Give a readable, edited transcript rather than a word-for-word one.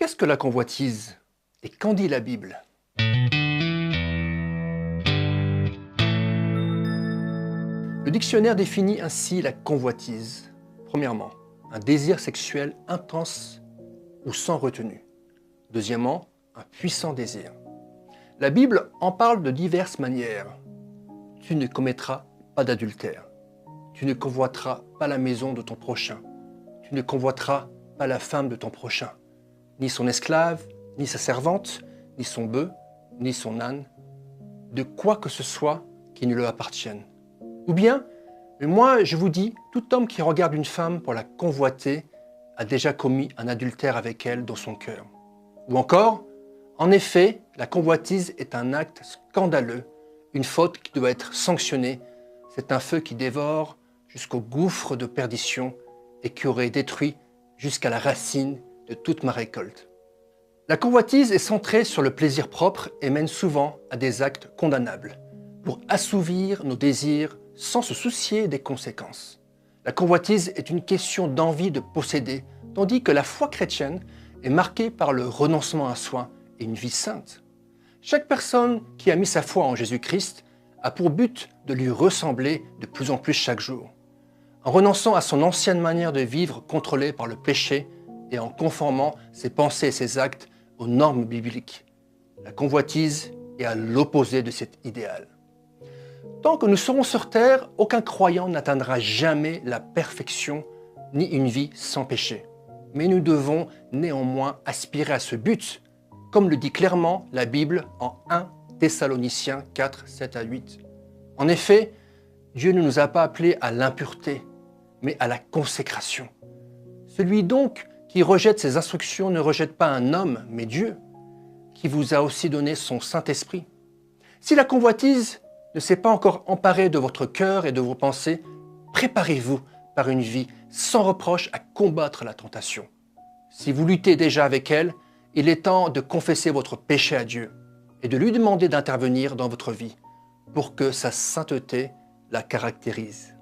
Qu'est-ce que la convoitise et qu'en dit la Bible? Le dictionnaire définit ainsi la convoitise. Premièrement, un désir sexuel intense ou sans retenue. Deuxièmement, un puissant désir. La Bible en parle de diverses manières. Tu ne commettras pas d'adultère. Tu ne convoiteras pas la maison de ton prochain. Tu ne convoiteras pas la femme de ton prochain. Ni son esclave, ni sa servante, ni son bœuf, ni son âne, de quoi que ce soit qui ne lui appartienne. Ou bien, moi je vous dis, tout homme qui regarde une femme pour la convoiter a déjà commis un adultère avec elle dans son cœur. Ou encore, en effet, la convoitise est un acte scandaleux, une faute qui doit être sanctionnée. C'est un feu qui dévore jusqu'au gouffre de perdition et qui aurait détruit jusqu'à la racine de toute ma récolte. La convoitise est centrée sur le plaisir propre et mène souvent à des actes condamnables, pour assouvir nos désirs sans se soucier des conséquences. La convoitise est une question d'envie de posséder, tandis que la foi chrétienne est marquée par le renoncement à soi et une vie sainte. Chaque personne qui a mis sa foi en Jésus-Christ a pour but de lui ressembler de plus en plus chaque jour. En renonçant à son ancienne manière de vivre contrôlée par le péché et en conformant ses pensées et ses actes aux normes bibliques. La convoitise est à l'opposé de cet idéal. Tant que nous serons sur terre, aucun croyant n'atteindra jamais la perfection ni une vie sans péché. Mais nous devons néanmoins aspirer à ce but, comme le dit clairement la Bible en 1 Thessaloniciens 4, 7 à 8. En effet, Dieu ne nous a pas appelés à l'impureté, mais à la consécration. Celui donc qui rejette ses instructions ne rejette pas un homme, mais Dieu, qui vous a aussi donné son Saint-Esprit. Si la convoitise ne s'est pas encore emparée de votre cœur et de vos pensées, préparez-vous par une vie sans reproche à combattre la tentation. Si vous luttez déjà avec elle, il est temps de confesser votre péché à Dieu et de lui demander d'intervenir dans votre vie pour que sa sainteté la caractérise.